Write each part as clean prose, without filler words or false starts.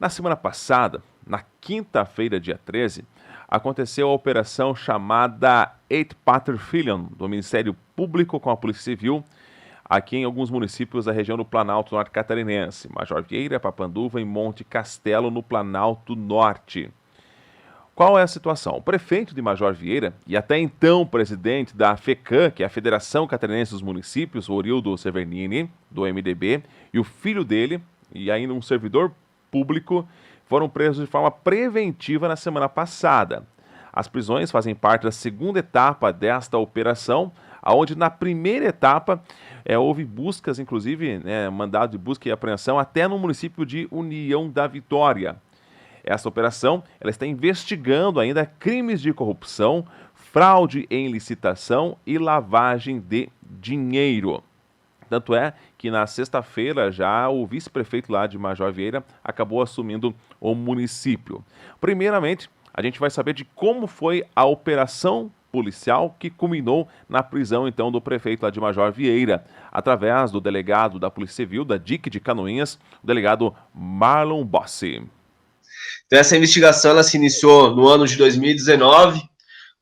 Na semana passada, na quinta-feira, dia 13, aconteceu a operação chamada Eight Patrullion do Ministério Público com a Polícia Civil, aqui em alguns municípios da região do Planalto Norte Catarinense, Major Vieira, Papanduva e Monte Castelo, no Planalto Norte. Qual é a situação? O prefeito de Major Vieira e até então presidente da FECAM, que é a Federação Catarinense dos Municípios, Orildo Severnini, do MDB, e o filho dele, e ainda um servidor público, foram presos de forma preventiva na semana passada. As prisões fazem parte da segunda etapa desta operação, onde na primeira etapa houve buscas, inclusive mandado de busca e apreensão até no município de União da Vitória. Essa operação ela está investigando ainda crimes de corrupção, fraude em licitação e lavagem de dinheiro. Tanto é que na sexta-feira já o vice-prefeito lá de Major Vieira acabou assumindo o município. Primeiramente, a gente vai saber de como foi a operação policial que culminou na prisão então do prefeito lá de Major Vieira, através do delegado da Polícia Civil, da DIC de Canoinhas, o delegado Marlon Bossi. Então, essa investigação ela se iniciou no ano de 2019,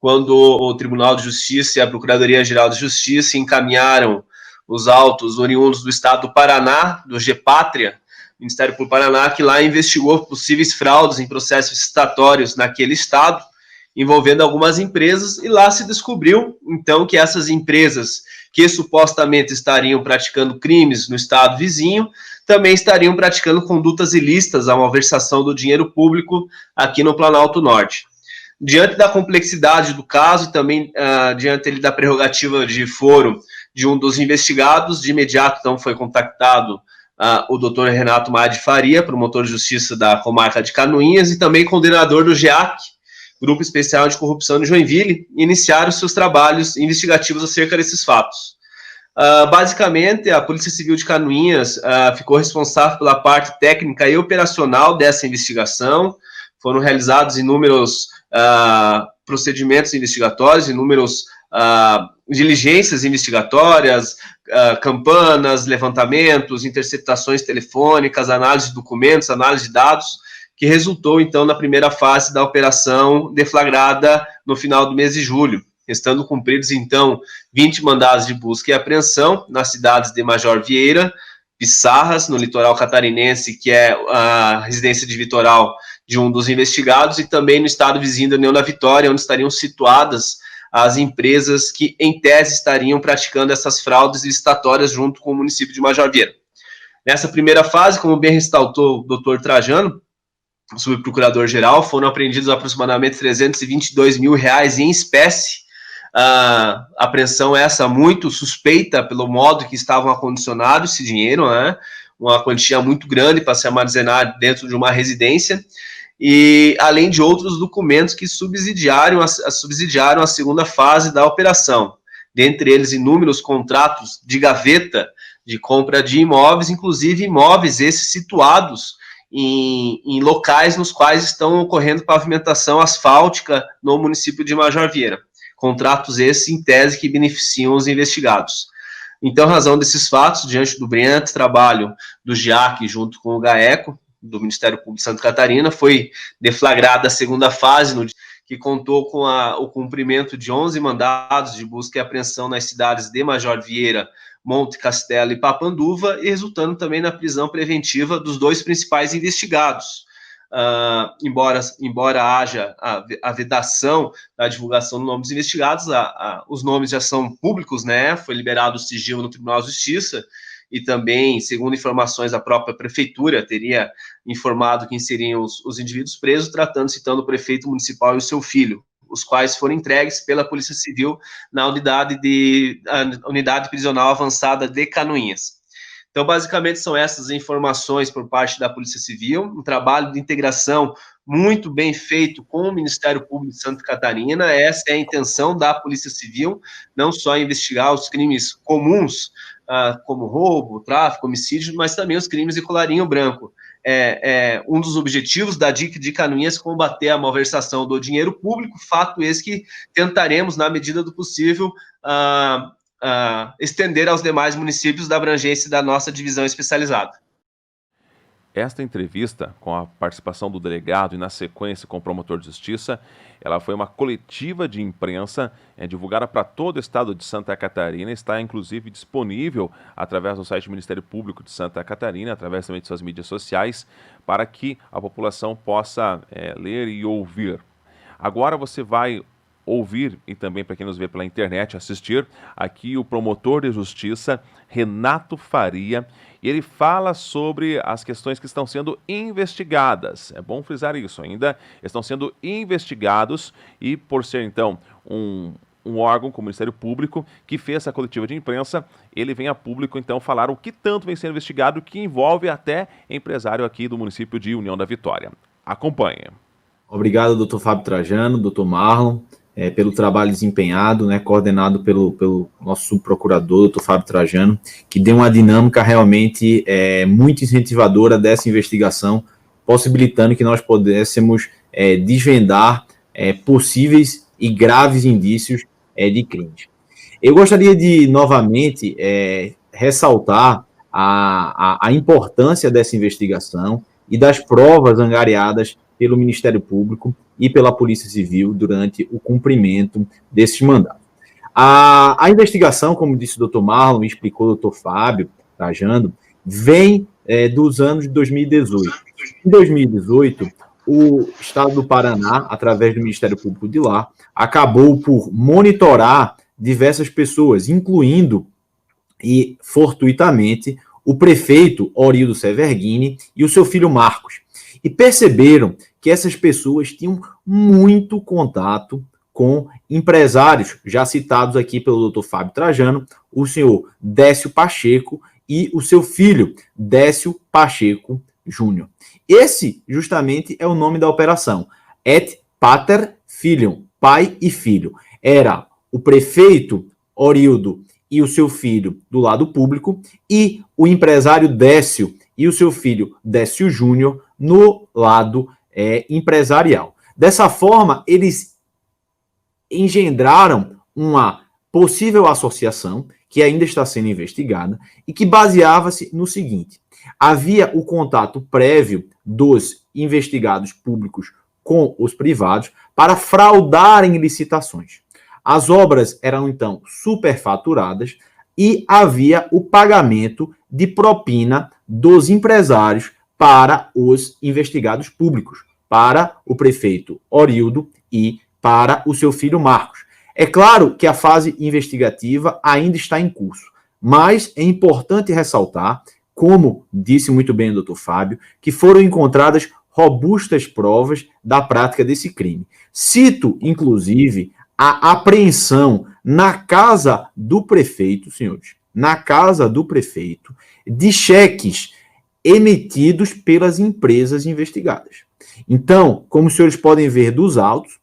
quando o Tribunal de Justiça e a Procuradoria-Geral de Justiça encaminharam os autos oriundos do Estado do Paraná, do GEPátria, Ministério Público do Paraná, que lá investigou possíveis fraudes em processos licitatórios naquele estado, envolvendo algumas empresas, e lá se descobriu, então, que essas empresas que supostamente estariam praticando crimes no estado vizinho, também estariam praticando condutas ilícitas à malversação do dinheiro público aqui no Planalto Norte. Diante da complexidade do caso e também diante da prerrogativa de foro de um dos investigados, de imediato então foi contactado o doutor Renato Maia de Faria, promotor de justiça da comarca de Canoinhas e também coordenador do GEAC, Grupo Especial de Corrupção de Joinville, iniciaram seus trabalhos investigativos acerca desses fatos. Basicamente, a Polícia Civil de Canoinhas ficou responsável pela parte técnica e operacional dessa investigação. Foram realizados inúmeros procedimentos investigatórios, inúmeros diligências investigatórias, campanas, levantamentos, interceptações telefônicas, análise de documentos, análise de dados, que resultou, então, na primeira fase da operação deflagrada no final do mês de julho, estando cumpridos, então, 20 mandados de busca e apreensão nas cidades de Major Vieira, Pissarras, no litoral catarinense, que é a residência de litoral de um dos investigados, e também no estado vizinho da União da Vitória, onde estariam situadas as empresas que, em tese, estariam praticando essas fraudes licitatórias junto com o município de Major Vieira. Nessa primeira fase, como bem ressaltou o doutor Trajano, subprocurador-geral, foram apreendidos aproximadamente R$322 mil em espécie. A apreensão essa muito suspeita pelo modo que estavam acondicionado esse dinheiro, né? Uma quantia muito grande para se armazenar dentro de uma residência, e além de outros documentos que subsidiaram a segunda fase da operação, dentre eles inúmeros contratos de gaveta de compra de imóveis, inclusive imóveis esses situados em locais nos quais estão ocorrendo pavimentação asfáltica no município de Major Vieira. Contratos esses, em tese, que beneficiam os investigados. Então, em razão desses fatos, diante do brilhante trabalho do GEAC junto com o GAECO, do Ministério Público de Santa Catarina, foi deflagrada a segunda fase, que contou com o cumprimento de 11 mandados de busca e apreensão nas cidades de Major Vieira, Monte Castelo e Papanduva, e resultando também na prisão preventiva dos dois principais investigados. Embora haja a vedação da divulgação do nome dos investigados, os nomes já são públicos, né? Foi liberado o sigilo no Tribunal de Justiça, e também, segundo informações da própria prefeitura, teria informado quem seriam os indivíduos presos, tratando-se então do prefeito municipal e o seu filho, os quais foram entregues pela Polícia Civil na unidade prisional avançada de Canoinhas. Então, basicamente, são essas informações por parte da Polícia Civil, um trabalho de integração muito bem feito com o Ministério Público de Santa Catarina. Essa é a intenção da Polícia Civil, não só investigar os crimes comuns, como roubo, tráfico, homicídio, mas também os crimes de colarinho branco. Um dos objetivos da DIC de Canoinhas combater a malversação do dinheiro público, fato esse que tentaremos, na medida do possível, estender aos demais municípios da abrangência da nossa divisão especializada. Esta entrevista, com a participação do delegado e, na sequência, com o promotor de justiça, ela foi uma coletiva de imprensa divulgada para todo o estado de Santa Catarina, está inclusive disponível através do site do Ministério Público de Santa Catarina, através também de suas mídias sociais, para que a população possa ler e ouvir. Agora você vai ouvir, e também para quem nos vê pela internet, assistir aqui o promotor de justiça, Renato Faria, e ele fala sobre as questões que estão sendo investigadas. É bom frisar isso, ainda estão sendo investigados, e por ser então um órgão como o Ministério Público que fez essa coletiva de imprensa, ele vem a público então falar o que tanto vem sendo investigado, que envolve até empresário aqui do município de União da Vitória. Acompanhe. Obrigado, doutor Fábio Trajano, doutor Marlon, pelo trabalho desempenhado, né, coordenado pelo nosso subprocurador, doutor Fábio Trajano, que deu uma dinâmica realmente muito incentivadora dessa investigação, possibilitando que nós pudéssemos desvendar possíveis e graves indícios de crimes. Eu gostaria de, novamente, ressaltar a importância dessa investigação e das provas angariadas pelo Ministério Público e pela Polícia Civil durante o cumprimento desses mandatos. A investigação, como disse o doutor Marlon e explicou o doutor Fábio Trajano, vem dos anos de 2018. Em 2018, o Estado do Paraná, através do Ministério Público de lá, acabou por monitorar diversas pessoas, incluindo e fortuitamente o prefeito Orildo Severghini e o seu filho Marcos. E perceberam que essas pessoas tinham muito contato com empresários, já citados aqui pelo doutor Fábio Trajano, o senhor Décio Pacheco e o seu filho, Décio Pacheco Júnior. Esse, justamente, é o nome da operação, Et Pater Filium, pai e filho. Era o prefeito Orildo e o seu filho do lado público, e o empresário Décio e o seu filho Décio Júnior no lado empresarial. Dessa forma, eles engendraram uma possível associação que ainda está sendo investigada e que baseava-se no seguinte: havia o contato prévio dos investigados públicos com os privados para fraudarem licitações. As obras eram, então, superfaturadas e havia o pagamento de propina dos empresários para os investigados públicos, para o prefeito Orildo e para o seu filho Marcos. É claro que a fase investigativa ainda está em curso, mas é importante ressaltar, como disse muito bem o doutor Fábio, que foram encontradas robustas provas da prática desse crime. Cito, inclusive, a apreensão na casa do prefeito, senhores, na casa do prefeito, de cheques emitidos pelas empresas investigadas. Então, como os senhores podem ver dos autos,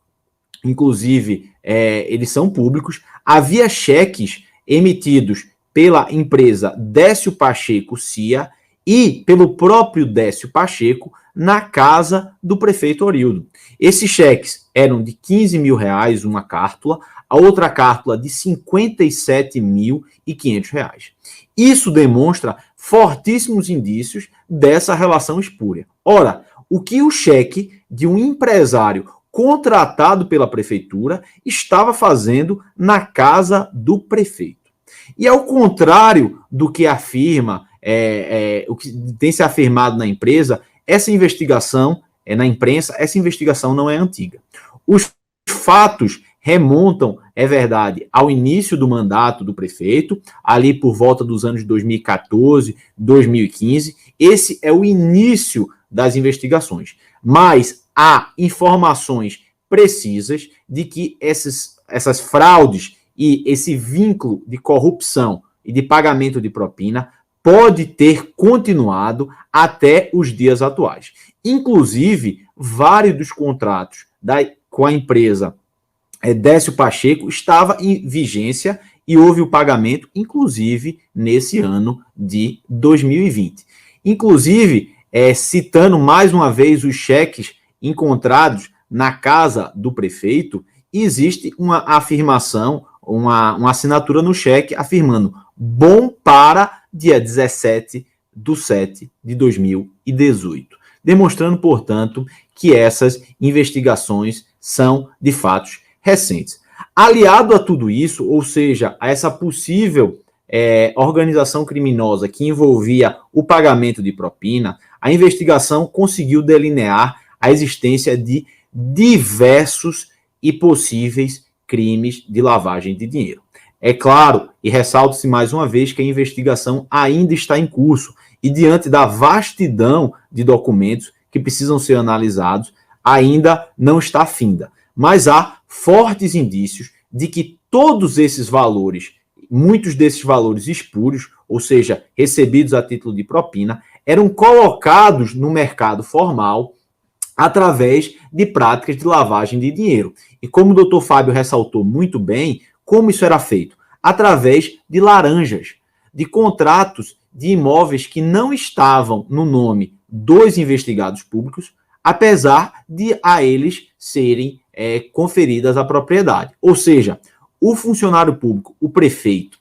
inclusive eles são públicos, havia cheques emitidos pela empresa Décio Pacheco CIA e pelo próprio Décio Pacheco na casa do prefeito Orildo. Esses cheques eram de R$15 mil, uma cártula, a outra cártula de R$57.500. Isso demonstra fortíssimos indícios dessa relação espúria. Ora, o que o cheque de um empresário contratado pela prefeitura estava fazendo na casa do prefeito? E ao contrário do que afirma, o que tem se afirmado na empresa, essa investigação, na imprensa, essa investigação não é antiga. Os fatos remontam, é verdade, ao início do mandato do prefeito, ali por volta dos anos 2014, 2015. Esse é o início das investigações. Mas há informações precisas de que essas fraudes e esse vínculo de corrupção e de pagamento de propina pode ter continuado até os dias atuais. Inclusive, vários dos contratos com a empresa Décio Pacheco estava em vigência e houve o pagamento, inclusive, nesse ano de 2020. Inclusive, citando mais uma vez os cheques encontrados na casa do prefeito, existe uma afirmação, uma assinatura no cheque afirmando bom para dia 17/7/2020. 2018, demonstrando, portanto, que essas investigações são de fatos recentes. Aliado a tudo isso, ou seja, a essa possível organização criminosa que envolvia o pagamento de propina, a investigação conseguiu delinear a existência de diversos e possíveis crimes de lavagem de dinheiro. É claro, e ressalto-se mais uma vez, que a investigação ainda está em curso e, diante da vastidão de documentos que precisam ser analisados, ainda não está finda. Mas há fortes indícios de que todos esses valores, muitos desses valores espúrios, ou seja, recebidos a título de propina, eram colocados no mercado formal através de práticas de lavagem de dinheiro. E como o Dr. Fábio ressaltou muito bem, como isso era feito? Através de laranjas, de contratos de imóveis que não estavam no nome dos investigados públicos, apesar de a eles serem conferidas a propriedade. Ou seja, o funcionário público, o prefeito,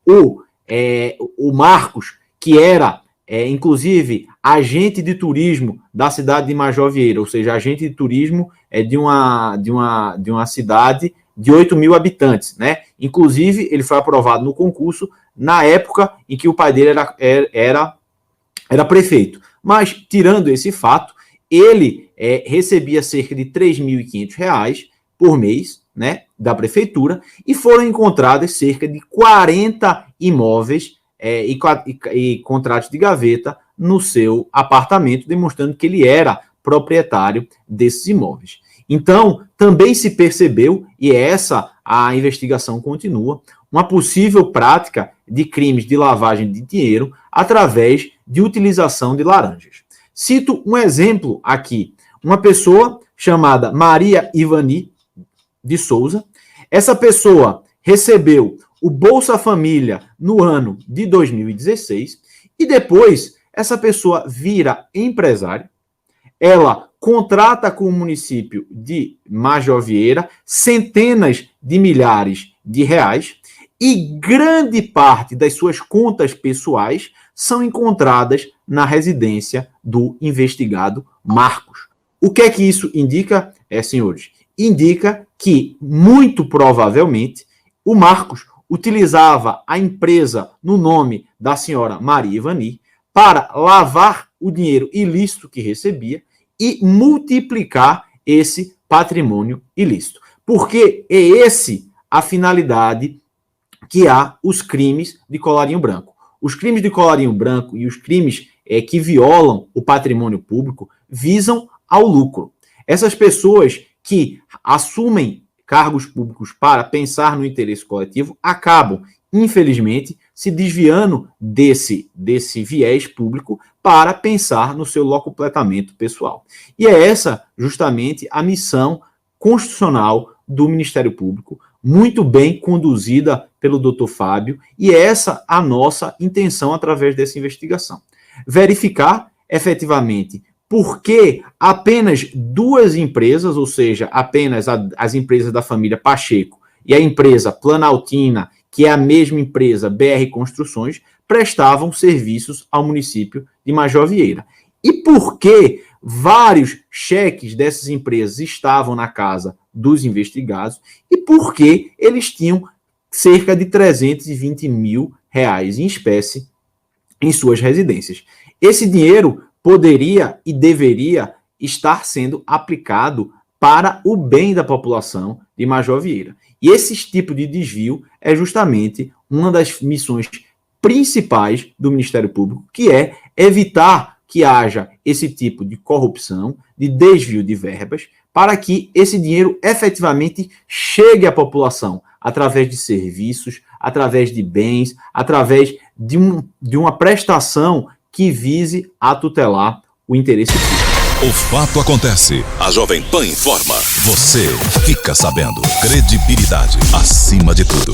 o Marcos, que era, inclusive, agente de turismo da cidade de Major Vieira, ou seja, agente de turismo de uma cidade de 8 mil habitantes, né? Inclusive, ele foi aprovado no concurso na época em que o pai dele era prefeito. Mas, tirando esse fato, ele recebia cerca de R$ 3.500 por mês, né, da prefeitura, e foram encontradas cerca de 40 imóveis e contratos de gaveta no seu apartamento, demonstrando que ele era proprietário desses imóveis. Então, também se percebeu, e a investigação continua, uma possível prática de crimes de lavagem de dinheiro através de utilização de laranjas. Cito um exemplo aqui. Uma pessoa chamada Maria Ivani de Souza. Essa pessoa recebeu o Bolsa Família no ano de 2016 e depois essa pessoa vira empresária. Ela contrata com o município de Major Vieira centenas de milhares de reais e grande parte das suas contas pessoais são encontradas na residência do investigado Marcos. O que é que isso indica, senhores? Indica que, muito provavelmente, o Marcos utilizava a empresa no nome da senhora Maria Ivani para lavar o dinheiro ilícito que recebia e multiplicar esse patrimônio ilícito. Porque é esse a finalidade que há os crimes de colarinho branco. Os crimes de colarinho branco e os crimes que violam o patrimônio público visam ao lucro. Essas pessoas que assumem cargos públicos para pensar no interesse coletivo acabam, infelizmente, se desviando desse viés público para pensar no seu locupletamento pessoal. E é essa justamente a missão constitucional do Ministério Público, muito bem conduzida pelo Dr. Fábio, e é essa a nossa intenção através dessa investigação. Verificar, efetivamente, por que apenas duas empresas, ou seja, apenas as empresas da família Pacheco e a empresa Planaltina, que é a mesma empresa BR Construções, prestavam serviços ao município de Major Vieira. E por que vários cheques dessas empresas estavam na casa dos investigados e por que eles tinham cerca de R$ 320 mil em espécie em suas residências. Esse dinheiro poderia e deveria estar sendo aplicado para o bem da população de Major Vieira. E esse tipo de desvio é justamente uma das missões principais do Ministério Público, que é evitar que haja esse tipo de corrupção, de desvio de verbas, para que esse dinheiro efetivamente chegue à população através de serviços, através de bens, através de uma prestação que vise a tutelar o interesse público. O fato acontece. A Jovem Pan informa. Você fica sabendo. Credibilidade acima de tudo.